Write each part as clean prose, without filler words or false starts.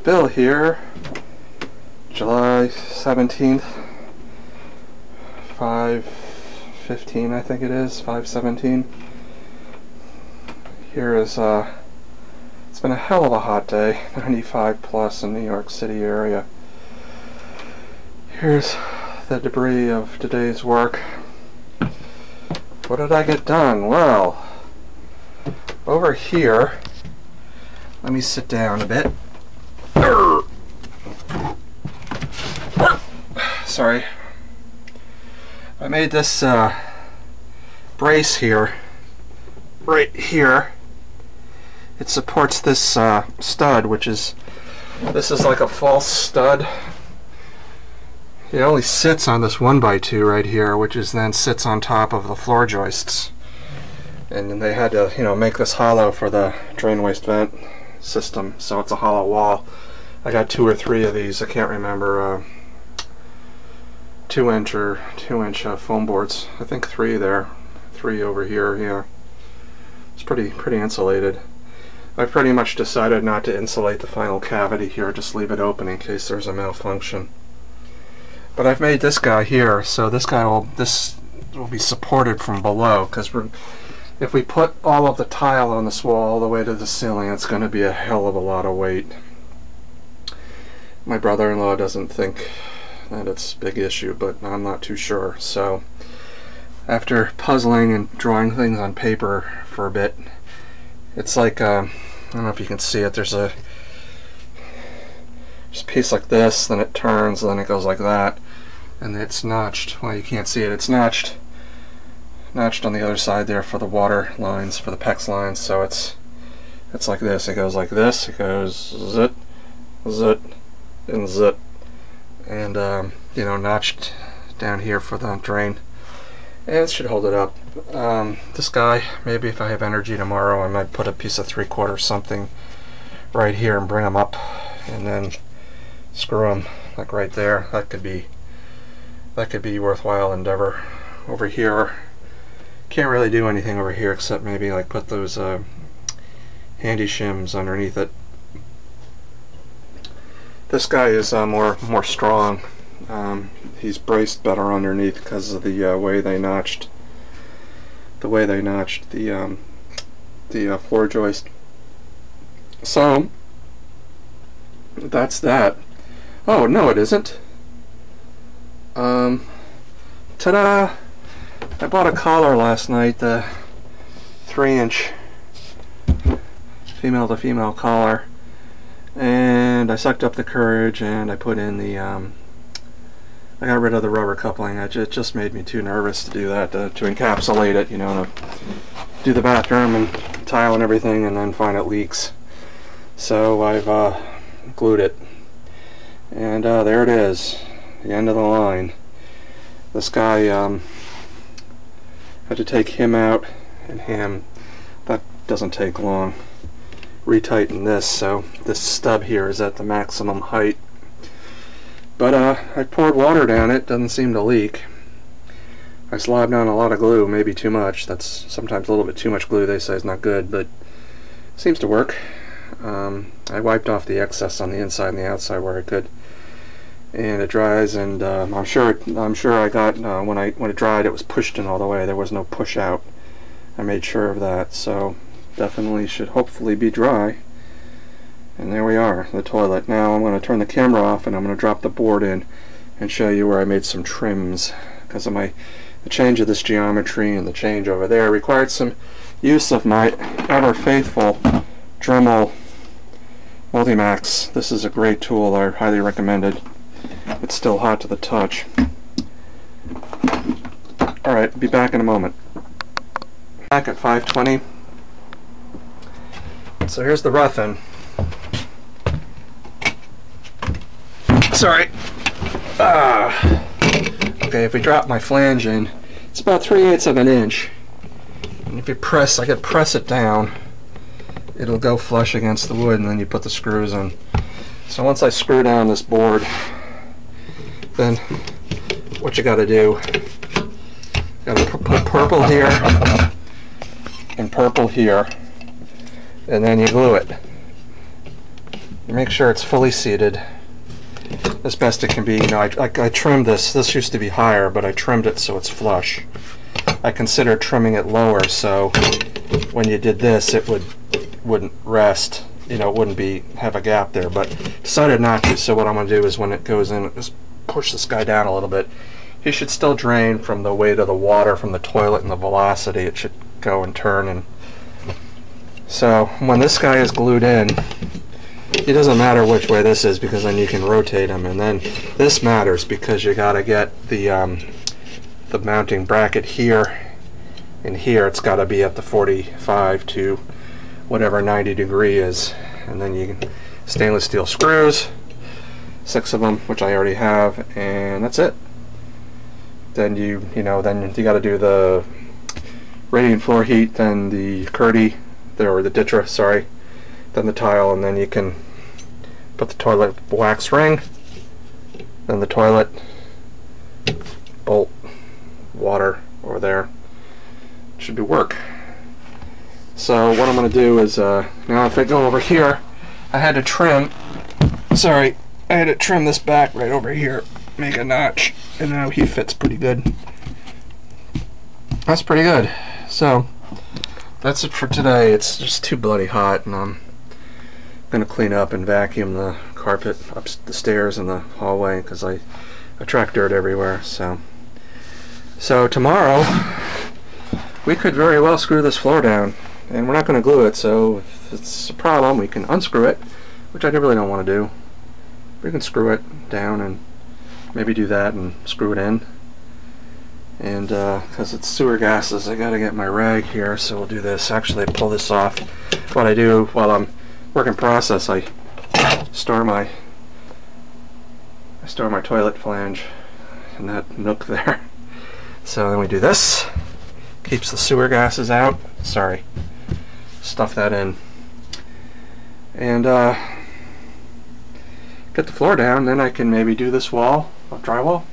Bill here, July 17th, 5:15 I think it is, 5:17. Here is, it's been a hell of a hot day, 95 plus in New York City area. Here's the debris of today's work. What did I get done? Well, over here, let me sit down a bit. Sorry. I made this brace here, right here. It supports this stud, which is, this is like a false stud. It only sits on this 1x2 right here, which is then sits on top of the floor joists. And they had to, you know, make this hollow for the drain waste vent system, so it's a hollow wall. I got 2 or 3 of these. I can't remember. 2-inch or 2-inch foam boards. I think 3 there, 3 over here. Yeah, it's pretty insulated. I pretty much decided not to insulate the final cavity here. Just leave it open in case there's a malfunction. But I've made this guy here, so this will be supported from below, because if we put all of the tile on this wall all the way to the ceiling, it's going to be a hell of a lot of weight. My brother-in-law doesn't think that it's a big issue, but I'm not too sure. So after puzzling and drawing things on paper for a bit, it's like, I don't know if you can see it, there's a piece like this, then it turns, then it goes like that, and it's notched. Well, you can't see it, it's notched on the other side there for the water lines, for the PEX lines. So it's like this. It goes like this. It goes zit, zit, and zit, and you know, notched down here for the drain. And it should hold it up. This guy, maybe if I have energy tomorrow, I might put a piece of 3/4 something right here and bring them up, and then screw them like right there. That could be worthwhile endeavor. Over here, can't really do anything over here except maybe like put those handy shims underneath it. This guy is more strong. He's braced better underneath because of the way they notched the floor joist. So that's that. Oh no, it isn't. Ta-da! I bought a collar last night, the 3-inch female to female collar, and I sucked up the courage and I put in the I got rid of the rubber coupling. It just made me too nervous to do that, to encapsulate it, you know, to do the bathroom and tile and everything and then find it leaks. So I've glued it, and there it is, the end of the line. This guy, had to take him out and him. That doesn't take long. Retighten this, so this stub here is at the maximum height. But I poured water down it, doesn't seem to leak. I slobbed down a lot of glue, maybe too much. That's sometimes a little bit too much glue, they say is not good, but it seems to work. I wiped off the excess on the inside and the outside where I could, and it dries. And I'm sure I got when it dried, it was pushed in all the way. There was no push out. I made sure of that, so definitely should hopefully be dry. And there we are, the toilet. Now I'm going to turn the camera off and I'm going to drop the board in and show you where I made some trims, because of the change of this geometry and the change over there required some use of my ever faithful Dremel Multimax. This is a great tool. I highly recommend it. It's still hot to the touch. Alright, be back in a moment. Back at 5:20. So here's the rough-in. Sorry. Okay, if we drop my flange in, it's about 3/8 of an inch. And if you press, I could press it down, it'll go flush against the wood, and then you put the screws in. So once I screw down this board, then what you gotta do, gotta put purple here and purple here, and then you glue it. make sure it's fully seated as best it can be. You know, I trimmed this. This used to be higher, but I trimmed it so it's flush. I considered trimming it lower so when you did this it wouldn't rest. You know, it wouldn't have a gap there, but decided not to. So what I'm going to do is when it goes in, just push this guy down a little bit. He should still drain from the weight of the water from the toilet and the velocity. It should go and turn. And so when this guy is glued in, it doesn't matter which way this is because then you can rotate him. And then this matters because you got to get the mounting bracket here and here. It's got to be at the 45 to whatever 90 degree is, and then you can stainless steel screws, 6 of them, which I already have, and that's it. Then you got to do the radiant floor heat, then the Kerdi, or the Ditra, sorry, then the tile, and then you can put the toilet wax ring, then the toilet bolt, water over there. Should be work. So what I'm going to do is, now if I go over here, I had to trim this back right over here, make a notch, and now he fits pretty good. That's pretty good. So that's it for today. It's just too bloody hot, and I'm going to clean up and vacuum the carpet up the stairs and the hallway because I attract dirt everywhere. So tomorrow we could very well screw this floor down. And we're not going to glue it, so if it's a problem, we can unscrew it, which I really don't want to do. We can screw it down and maybe do that and screw it in. And because it's sewer gases, I got to get my rag here, so we'll do this. Actually, I pull this off. What I do while I'm work in process, I store my toilet flange in that nook there. So then we do this. Keeps the sewer gases out. Sorry. Stuff that in, and get the floor down. Then I can maybe do this wall of drywall,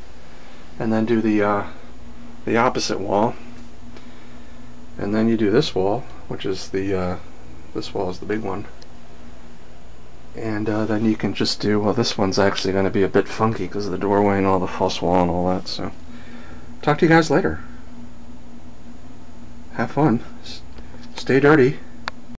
and then do the opposite wall, and then you do this wall, which is this wall is the big one, and then you can just do, well, this one's actually going to be a bit funky because of the doorway and all the false wall and all that. So talk to you guys later. Have fun. Stay dirty.